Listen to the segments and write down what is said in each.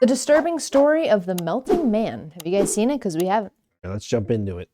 The Disturbing Story of the Melting Man. Have you guys seen it? Because we haven't. Now let's jump into it.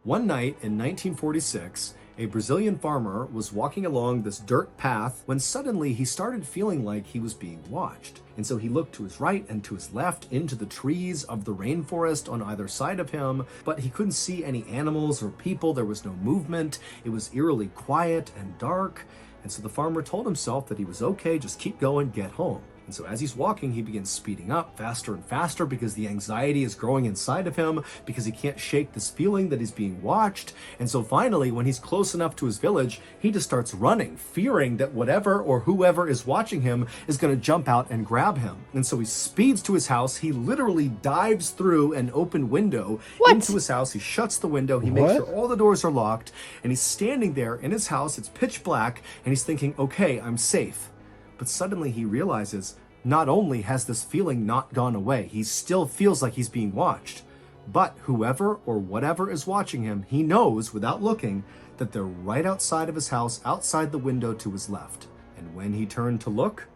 One night in 1946, a Brazilian farmer was walking along this dirt path when suddenly he started feeling like he was being watched. And so he looked to his right and to his left into the trees of the rainforest on either side of him, but he couldn't see any animals or people. There was no movement. It was eerily quiet and dark. And so the farmer told himself that he was okay, just keep going, get home. And so as he's walking, he begins speeding up faster and faster because the anxiety is growing inside of him, because he can't shake this feeling that he's being watched. And so finally, when he's close enough to his village, he just starts running, fearing that whatever or whoever is watching him is going to jump out and grab him. And so he speeds to his house. He literally dives through an open window into his house. He shuts the window. He makes sure all the doors are locked. And he's standing there in his house. It's pitch black. And he's thinking, okay, I'm safe. But suddenly he realizes not only has this feeling not gone away, he still feels like he's being watched, but whoever or whatever is watching him, he knows without looking that they're right outside of his house, outside the window to his left. And when he turned to look,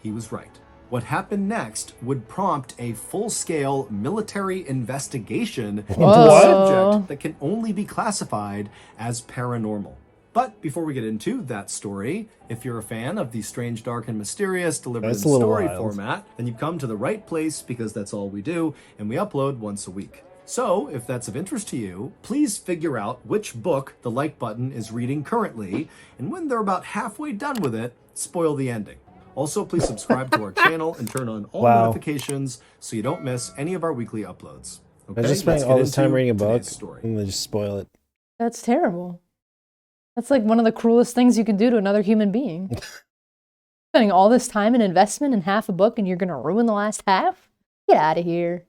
he was right. What happened next would prompt a full-scale military investigation into a subject that can only be classified as paranormal. But before we get into that story, if you're a fan of the strange, dark, and mysterious delivered in story format, then you've come to the right place, because that's all we do, and we upload once a week. So, if that's of interest to you, please figure out which book the like button is reading currently, and when they're about halfway done with it, spoil the ending. Also, please subscribe to our channel and turn on all notifications so you don't miss any of our weekly uploads. Okay, I just spent all this time reading a book and they just spoil it. That's terrible. That's like one of the cruelest things you can do to another human being. Spending all this time and investment in half a book and you're going to ruin the last half? Get out of here.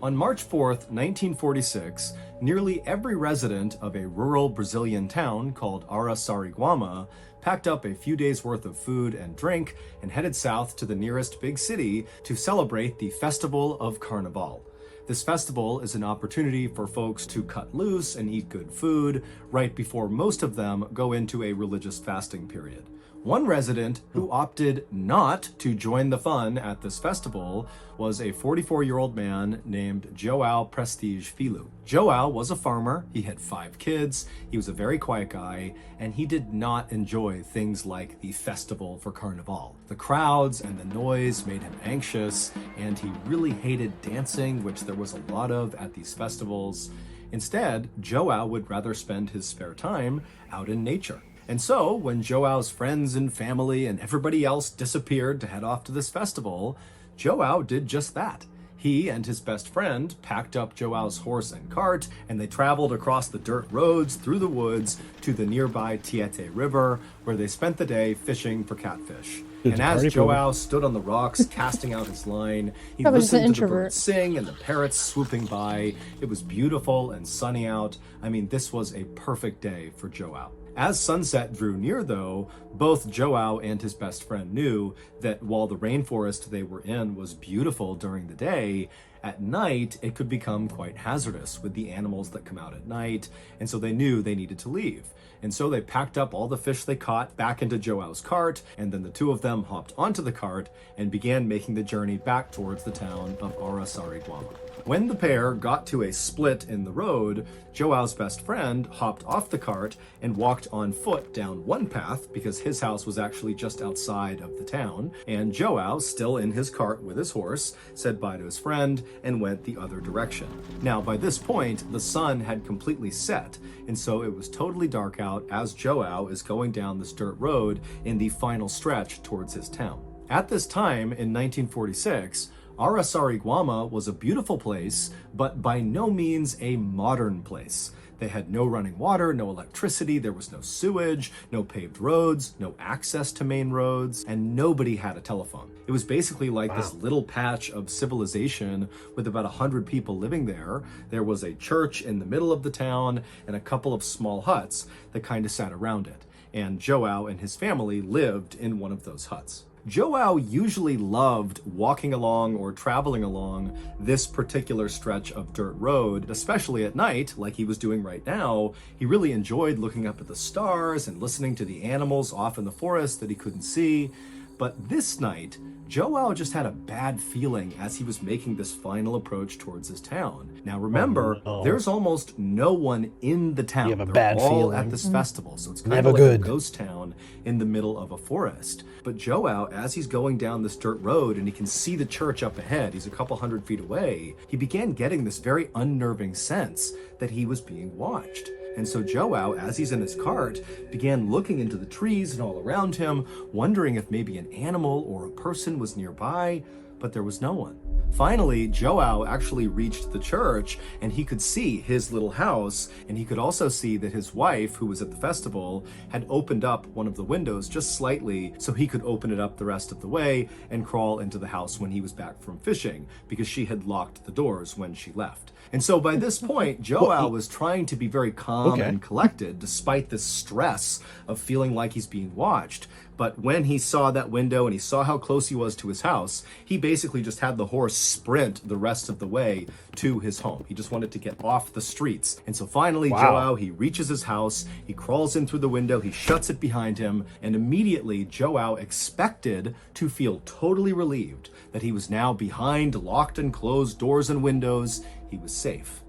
On March 4th, 1946, nearly every resident of a rural Brazilian town called Araçariguama packed up a few days' worth of food and drink and headed south to the nearest big city to celebrate the Festival of Carnaval. This festival is an opportunity for folks to cut loose and eat good food right before most of them go into a religious fasting period. One resident who opted not to join the fun at this festival was a 44-year-old man named João Prestige Filho. João was a farmer, he had 5 kids, he was a very quiet guy, and he did not enjoy things like the festival for Carnival. The crowds and the noise made him anxious, and he really hated dancing, which there was a lot of at these festivals. Instead, João would rather spend his spare time out in nature. And so, when João's friends and family and everybody else disappeared to head off to this festival, João did just that. He and his best friend packed up João's horse and cart, and they traveled across the dirt roads through the woods to the nearby Tietê River, where they spent the day fishing for catfish. And as João stood on the rocks casting out his line, he listened to the birds sing and the parrots swooping by. It was beautiful and sunny out. I mean, this was a perfect day for João. As sunset drew near, though, both João and his best friend knew that while the rainforest they were in was beautiful during the day, at night it could become quite hazardous with the animals that come out at night, and so they knew they needed to leave. And so they packed up all the fish they caught back into João's cart, and then the two of them hopped onto the cart and began making the journey back towards the town of Araçariguama. When the pair got to a split in the road, João's best friend hopped off the cart and walked on foot down one path because his house was actually just outside of the town, and João, still in his cart with his horse, said bye to his friend and went the other direction. Now, by this point, the sun had completely set, and so it was totally dark out as João is going down this dirt road in the final stretch towards his town. At this time, in 1946, Araçariguama was a beautiful place, but by no means a modern place. They had no running water, no electricity, there was no sewage, no paved roads, no access to main roads, and nobody had a telephone. It was basically like this little patch of civilization with about 100 people living there. There was a church in the middle of the town and a couple of small huts that kind of sat around it. And João and his family lived in one of those huts. João usually loved walking along or traveling along this particular stretch of dirt road, especially at night, like he was doing right now. He really enjoyed looking up at the stars and listening to the animals off in the forest that he couldn't see. But this night, Joao just had a bad feeling as he was making this final approach towards his town. Now remember, there's almost no one in the town. You have a They're bad all feeling. at this festival, so it's kind Never of like good. a ghost town in the middle of a forest. But Joao, as he's going down this dirt road and he can see the church up ahead, he's a couple hundred feet away, he began getting this very unnerving sense that he was being watched. And so Joao, as he's in his cart, began looking into the trees and all around him, wondering if maybe an animal or a person was nearby, but there was no one. Finally, Joao actually reached the church and he could see his little house, and he could also see that his wife, who was at the festival, had opened up one of the windows just slightly so he could open it up the rest of the way and crawl into the house when he was back from fishing, because she had locked the doors when she left. And so by this point, Joao was trying to be very calm and collected despite the stress of feeling like he's being watched. But when he saw that window and he saw how close he was to his house, he basically just had the horse sprint the rest of the way to his home. He just wanted to get off the streets. And so finally, Joao, he reaches his house, he crawls in through the window, he shuts it behind him, and immediately Joao expected to feel totally relieved that he was now behind locked and closed doors and windows. He was safe.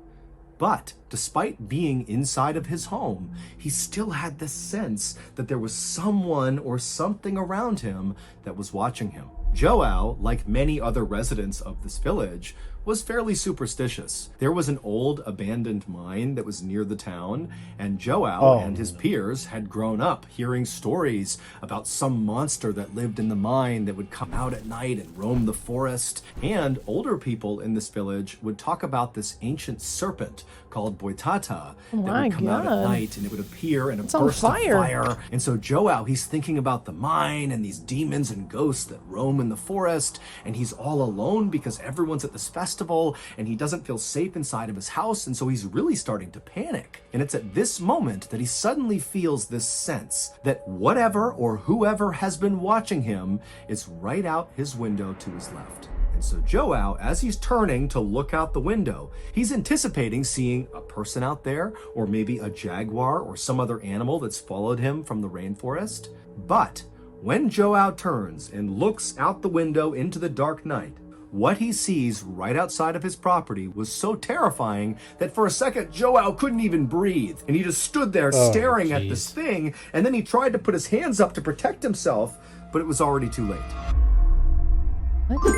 But despite being inside of his home, he still had this sense that there was someone or something around him that was watching him. Joao, like many other residents of this village, was fairly superstitious. There was an old abandoned mine that was near the town, and Joao and his peers had grown up hearing stories about some monster that lived in the mine that would come out at night and roam the forest. And older people in this village would talk about this ancient serpent called Boitata that would come out at night, and it would appear in a burst of fire. And so Joao, he's thinking about the mine and these demons and ghosts that roam in the forest, and he's all alone because everyone's at this festival and he doesn't feel safe inside of his house, and so he's really starting to panic. And it's at this moment that he suddenly feels this sense that whatever or whoever has been watching him is right out his window to his left. And so Joao, as he's turning to look out the window, he's anticipating seeing a person out there, or maybe a jaguar or some other animal that's followed him from the rainforest. But when Joao turns and looks out the window into the dark night, what he sees right outside of his property was so terrifying that for a second Joao couldn't even breathe, and he just stood there staring at this thing, and then he tried to put his hands up to protect himself, but it was already too late. What?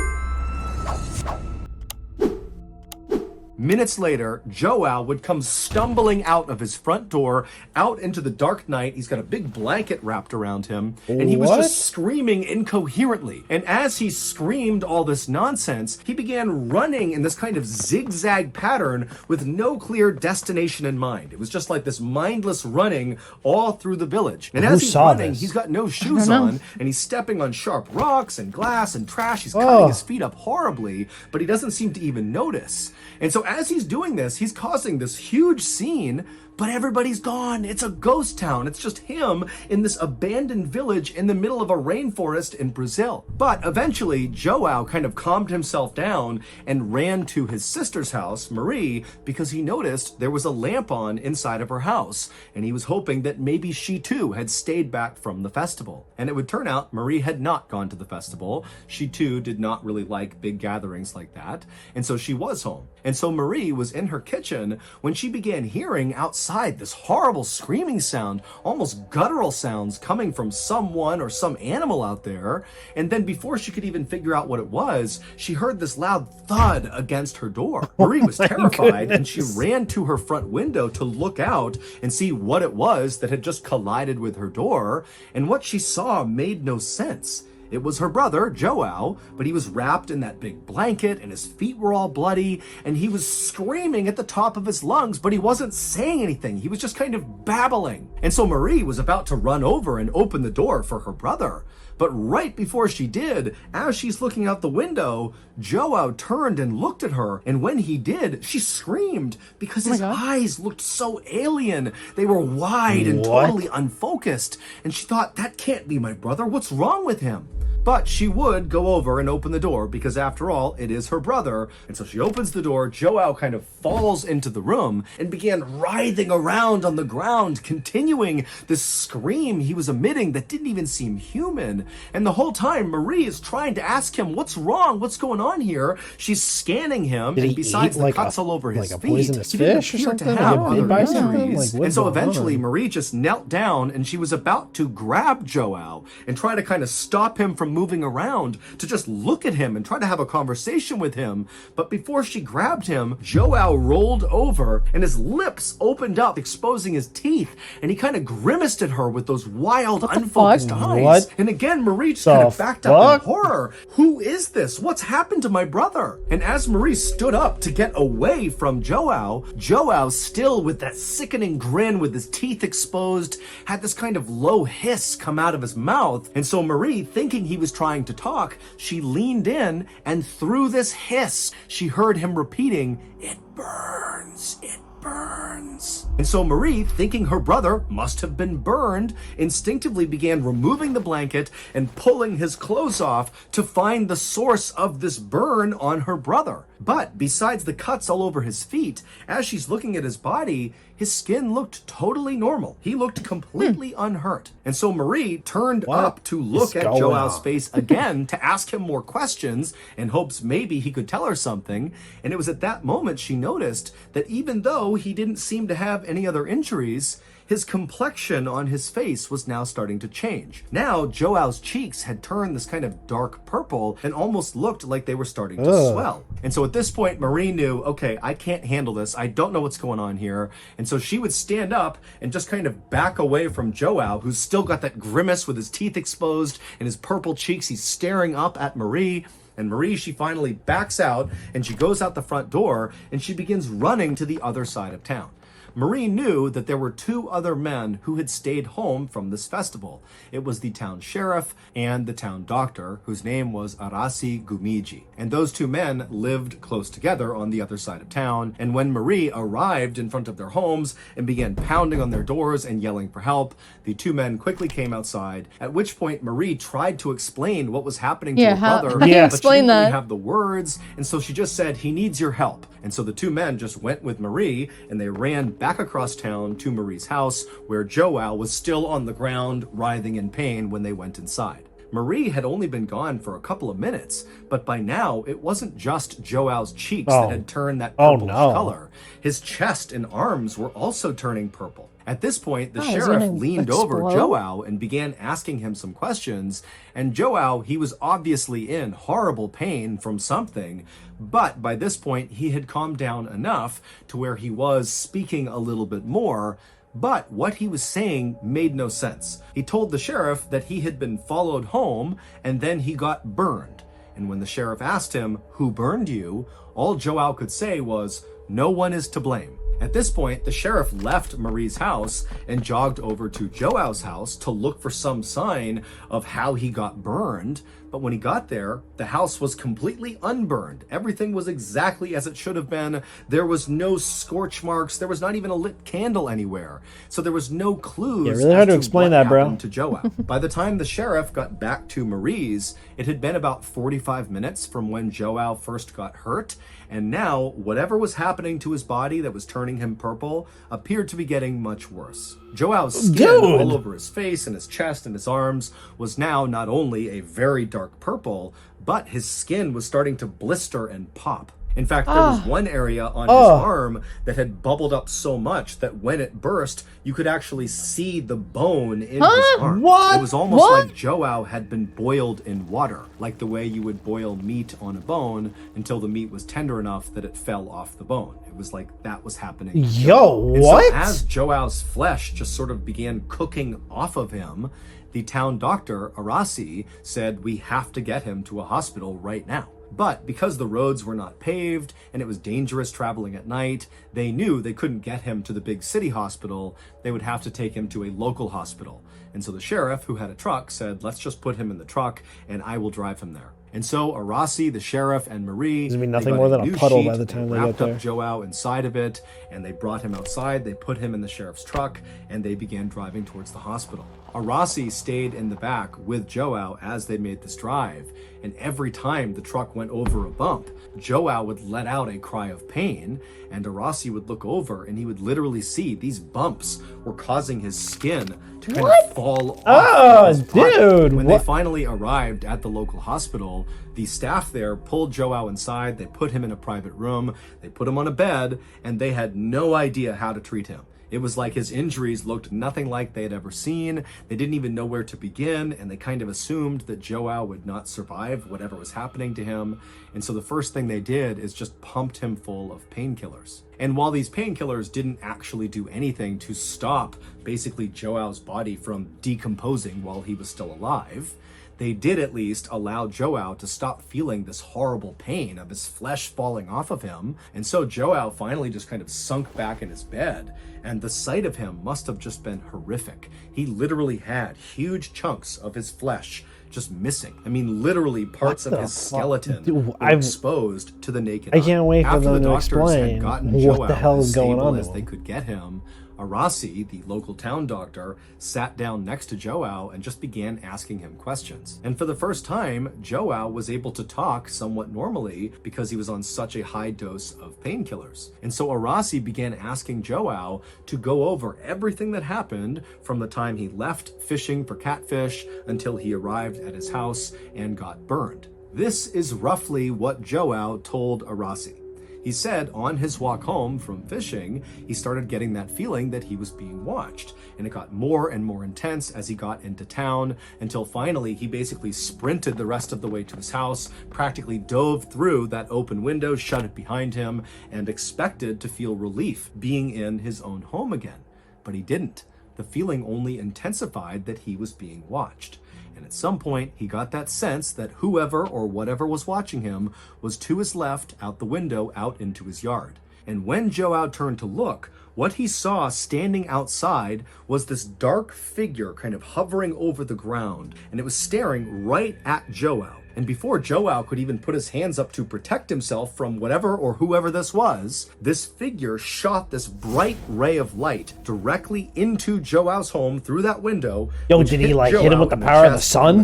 Minutes later, Joao would come stumbling out of his front door, out into the dark night. He's got a big blanket wrapped around him, and he was just screaming incoherently. And as he screamed all this nonsense, he began running in this kind of zigzag pattern with no clear destination in mind. It was just like this mindless running all through the village. And as he's running, he's got no shoes on, and he's stepping on sharp rocks and glass and trash. He's cutting his feet up horribly, but he doesn't seem to even notice. And so as he's doing this, he's causing this huge scene, but everybody's gone. It's a ghost town. It's just him in this abandoned village in the middle of a rainforest in Brazil. But eventually, Joao kind of calmed himself down and ran to his sister's house, Marie, because he noticed there was a lamp on inside of her house, and he was hoping that maybe she too had stayed back from the festival. And it would turn out Marie had not gone to the festival. She too did not really like big gatherings like that, and so she was home. And so Marie was in her kitchen when she began hearing outside this horrible screaming sound, almost guttural sounds coming from someone or some animal out there. And then before she could even figure out what it was, she heard this loud thud against her door. Marie was terrified, and she ran to her front window to look out and see what it was that had just collided with her door. And what she saw made no sense. It was her brother, Joao, but he was wrapped in that big blanket and his feet were all bloody, and he was screaming at the top of his lungs, but he wasn't saying anything. He was just kind of babbling. And so Marie was about to run over and open the door for her brother. But right before she did, as she's looking out the window, Joao turned and looked at her, and when he did, she screamed because his eyes looked so alien. They were wide and totally unfocused, and she thought, that can't be my brother. What's wrong with him? But she would go over and open the door because after all, it is her brother. And so she opens the door. Joao kind of falls into the room and began writhing around on the ground, continuing this scream he was emitting that didn't even seem human. And the whole time, Marie is trying to ask him, what's wrong? What's going on here? She's scanning him, and besides the cuts all over his feet, he didn't appear to have other injuries. And so eventually, Marie just knelt down, and she was about to grab Joao and try to kind of stop him from moving around, to just look at him and try to have a conversation with him. But before she grabbed him, Joao rolled over and his lips opened up, exposing his teeth, and he kind of grimaced at her with those wild, unfocused eyes. What? And again, Marie just kind of backed up in horror. Who is this? What's happened to my brother? And as Marie stood up to get away from Joao, Joao, still with that sickening grin with his teeth exposed, had this kind of low hiss come out of his mouth. And so Marie, thinking he was trying to talk, she leaned in, and through this hiss, she heard him repeating, "It burns, it burns." And so Marie, thinking her brother must have been burned, instinctively began removing the blanket and pulling his clothes off to find the source of this burn on her brother. But besides the cuts all over his feet, as she's looking at his body, his skin looked totally normal. He looked completely unhurt. And so Marie turned up to look at Joao's face again to ask him more questions in hopes maybe he could tell her something. And it was at that moment she noticed that even though he didn't seem to have any other injuries, his complexion on his face was now starting to change. Now, Joao's cheeks had turned this kind of dark purple and almost looked like they were starting to swell. And so at this point, Marie knew, okay, I can't handle this. I don't know what's going on here. And so she would stand up and just kind of back away from Joao, who's still got that grimace with his teeth exposed and his purple cheeks. He's staring up at Marie. And Marie, she finally backs out and she goes out the front door and she begins running to the other side of town. Marie knew that there were two other men who had stayed home from this festival. It was the town sheriff and the town doctor, whose name was Arasi Gumiji. And those two men lived close together on the other side of town. And when Marie arrived in front of their homes and began pounding on their doors and yelling for help, the two men quickly came outside, at which point Marie tried to explain what was happening to her brother, how do you but she explain didn't really that? have the words, and so she just said, "He needs your help." And so the two men just went with Marie, and they ran back across town to Marie's house, where Joao was still on the ground, writhing in pain when they went inside. Marie had only been gone for a couple of minutes, but by now it wasn't just Joao's cheeks that had turned that purplish color. His chest and arms were also turning purple. At this point, the sheriff leaned over Joao and began asking him some questions. And Joao, he was obviously in horrible pain from something, but by this point, he had calmed down enough to where he was speaking a little bit more. But what he was saying made no sense. He told the sheriff that he had been followed home and then he got burned. And when the sheriff asked him, "Who burned you?" all Joao could say was, "No one is to blame." At this point, the sheriff left Marie's house and jogged over to Joao's house to look for some sign of how he got burned. But when he got there, the house was completely unburned. Everything was exactly as it should have been. There was no scorch marks. There was not even a lit candle anywhere. So there was no clues. Yeah, really hard to explain that, bro. To Joao. By the time the sheriff got back to Marie's, it had been about 45 minutes from when Joao first got hurt. And now, whatever was happening to his body that was turning him purple appeared to be getting much worse. Joao's skin all over his face and his chest and his arms was now not only a very dark purple, but his skin was starting to blister and pop. In fact, there was one area on his arm that had bubbled up so much that when it burst, you could actually see the bone in his arm. It was almost like Joao had been boiled in water, like the way you would boil meat on a bone until the meat was tender enough that it fell off the bone. It was like that was happening. Yo, what? So as Joao's flesh just sort of began cooking off of him, the town doctor, Arasi, said, "We have to get him to a hospital right now." But because the roads were not paved and it was dangerous traveling at night, they knew they couldn't get him to the big city hospital. They would have to take him to a local hospital. And so the sheriff, who had a truck, said, let's just put him in the truck and I will drive him there. And so Arasi, the sheriff, and Marie, There's gonna be they nothing got more a than a new puddle sheet, by the time they wrapped get there. up Joao inside of it, and they brought him outside. They put him in the sheriff's truck, and they began driving towards the hospital. Arasi stayed in the back with Joao as they made this drive, and every time the truck went over a bump, Joao would let out a cry of pain, and Arasi would look over, and he would literally see these bumps were causing his skin to kind of fall off. Oh, his body. dude, When what? they finally arrived at the local hospital, the staff there pulled Joao inside. They put him in a private room. They put him on a bed, and they had no idea how to treat him. It was like his injuries looked nothing like they had ever seen. They didn't even know where to begin, and they kind of assumed that Joao would not survive whatever was happening to him. And so the first thing they did is just pumped him full of painkillers. And while these painkillers didn't actually do anything to stop basically Joao's body from decomposing while he was still alive, they did at least allow Joao to stop feeling this horrible pain of his flesh falling off of him. And so Joao finally just kind of sunk back in his bed, and the sight of him must have just been horrific. He literally had huge chunks of his flesh just missing. I mean, literally parts of his skeleton were exposed to the naked eye. I can't wait for After them the to doctors explain had gotten what Joao the hell as is going stable on as to they him. could get him, Arasi, the local town doctor, sat down next to Joao and just began asking him questions. And for the first time, Joao was able to talk somewhat normally because he was on such a high dose of painkillers. And so Arasi began asking Joao to go over everything that happened from the time he left fishing for catfish until he arrived at his house and got burned. This is roughly what Joao told Arasi. He said on his walk home from fishing, he started getting that feeling that he was being watched. And it got more and more intense as he got into town, until finally he basically sprinted the rest of the way to his house, practically dove through that open window, shut it behind him, and expected to feel relief being in his own home again. But he didn't. The feeling only intensified that he was being watched. And at some point, he got that sense that whoever or whatever was watching him was to his left, out the window, out into his yard. And when Joao turned to look, what he saw standing outside was this dark figure kind of hovering over the ground, and it was staring right at Joao. And before Joao could even put his hands up to protect himself from whatever or whoever this was, this figure shot this bright ray of light directly into Joao's home through that window. Yo, did he like hit him with the power of the sun?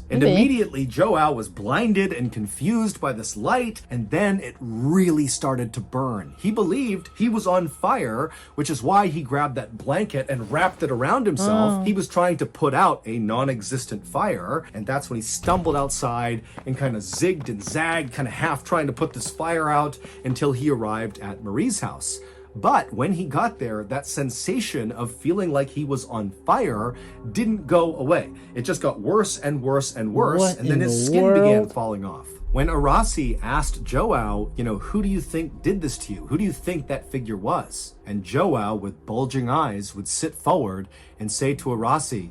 And immediately Joao was blinded and confused by this light, and then it really started to burn. He believed he was on fire, which is why he grabbed that blanket and wrapped it around himself. He was trying to put out a non-existent fire, and that's when he stumbled outside and kind of zigged and zagged, kind of half trying to put this fire out until he arrived at Marie's house. But when he got there, that sensation of feeling like he was on fire didn't go away. It just got worse and worse and worse, and then his skin began falling off. When Arasi asked Joao, who do you think did this to you? Who do you think that figure was? And Joao, with bulging eyes, would sit forward and say to Arasi,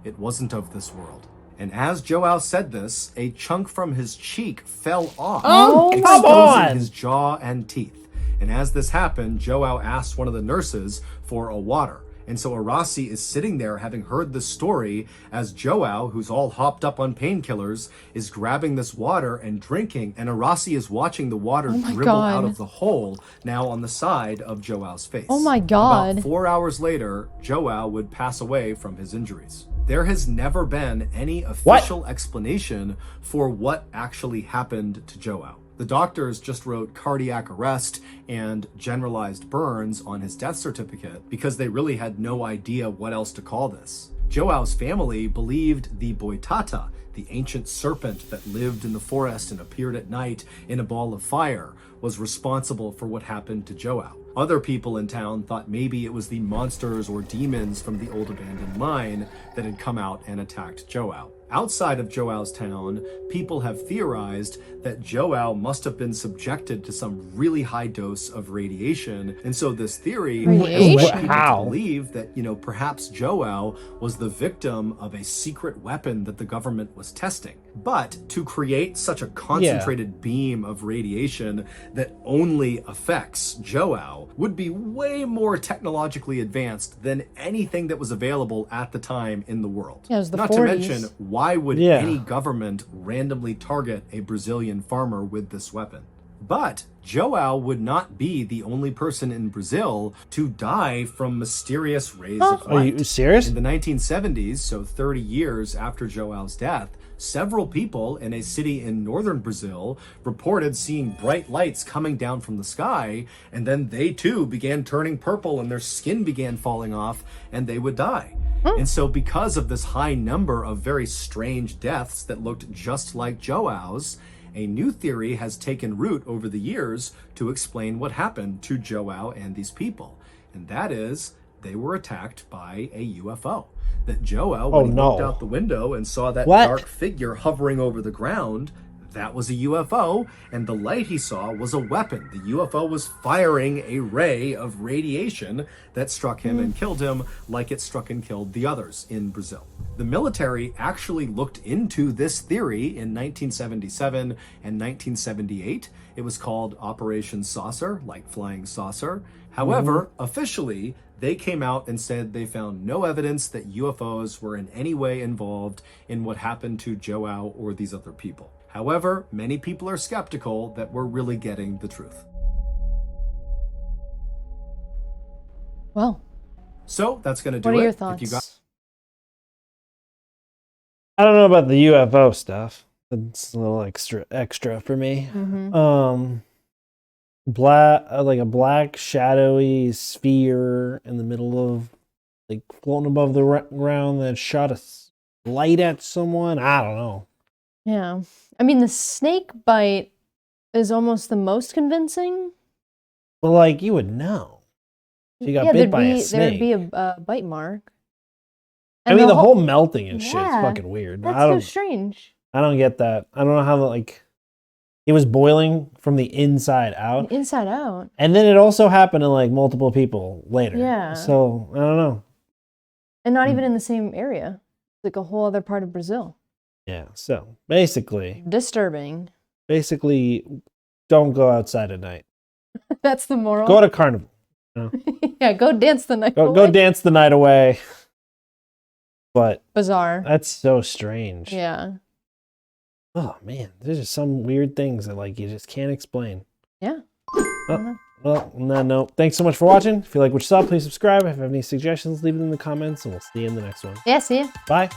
"It wasn't of this world." And as Joao said this, a chunk from his cheek fell off, exposing his jaw and teeth. And as this happened, Joao asked one of the nurses for a water. And so Arasi is sitting there having heard this story as Joao, who's all hopped up on painkillers, is grabbing this water and drinking. And Arasi is watching the water dribble out of the hole now on the side of Joao's face. Oh my God. About 4 hours later, Joao would pass away from his injuries. There has never been any official explanation for what actually happened to Joao. The doctors just wrote cardiac arrest and generalized burns on his death certificate because they really had no idea what else to call this. Joao's family believed the Boitata, the ancient serpent that lived in the forest and appeared at night in a ball of fire, was responsible for what happened to Joao. Other people in town thought maybe it was the monsters or demons from the old abandoned mine that had come out and attacked Joao. Outside of Joao's town, people have theorized that Joao must have been subjected to some really high dose of radiation. And so this theory has led people to believe that, perhaps Joao was the victim of a secret weapon that the government was testing. But to create such a concentrated beam of radiation that only affects Joao would be way more technologically advanced than anything that was available at the time in the world. Yeah, it was the Not 40s. to mention, why would any government randomly target a Brazilian farmer with this weapon? But Joao would not be the only person in Brazil to die from mysterious rays of light. Are you serious? In the 1970s, so 30 years after Joao's death, several people in a city in northern Brazil reported seeing bright lights coming down from the sky, and then they too began turning purple and their skin began falling off and they would die. And so because of this high number of very strange deaths that looked just like Joao's, a new theory has taken root over the years to explain what happened to Joao and these people. And that is, they were attacked by a UFO. That Joao, when he looked out the window and saw that dark figure hovering over the ground, that was a UFO, and the light he saw was a weapon. The UFO was firing a ray of radiation that struck him and killed him, like it struck and killed the others in Brazil. The military actually looked into this theory in 1977 and 1978. It was called Operation Saucer, like flying saucer. However, officially, they came out and said they found no evidence that UFOs were in any way involved in what happened to Joao or these other people. However, many people are skeptical that we're really getting the truth. Well, so that's going to do it. What are your thoughts? If you got I don't know about the UFO stuff. It's a little extra for me. Like a black shadowy sphere in the middle of, like, floating above the ground that shot a light at someone. I don't know. Yeah. I mean, the snake bite is almost the most convincing. Well, like, you would know. She got bit by a snake. There'd be a bite mark. And I mean, the whole melting and shit is fucking weird. That's so strange. I don't get that. I don't know how, like, it was boiling from the inside out. Inside out. And then it also happened to, like, multiple people later. Yeah. So, I don't know. And not even in the same area. Like a whole other part of Brazil. Yeah, so basically... Disturbing. Basically, don't go outside at night. That's the moral. Go to carnival. You know? Yeah, go dance the night away. Go dance the night away. But... Bizarre. That's so strange. Yeah. Oh, man. There's just some weird things that, like, you just can't explain. Yeah. Well, on that note, thanks so much for watching. If you like what you saw, please subscribe. If you have any suggestions, leave them in the comments, and we'll see you in the next one. Yeah, see ya. Bye.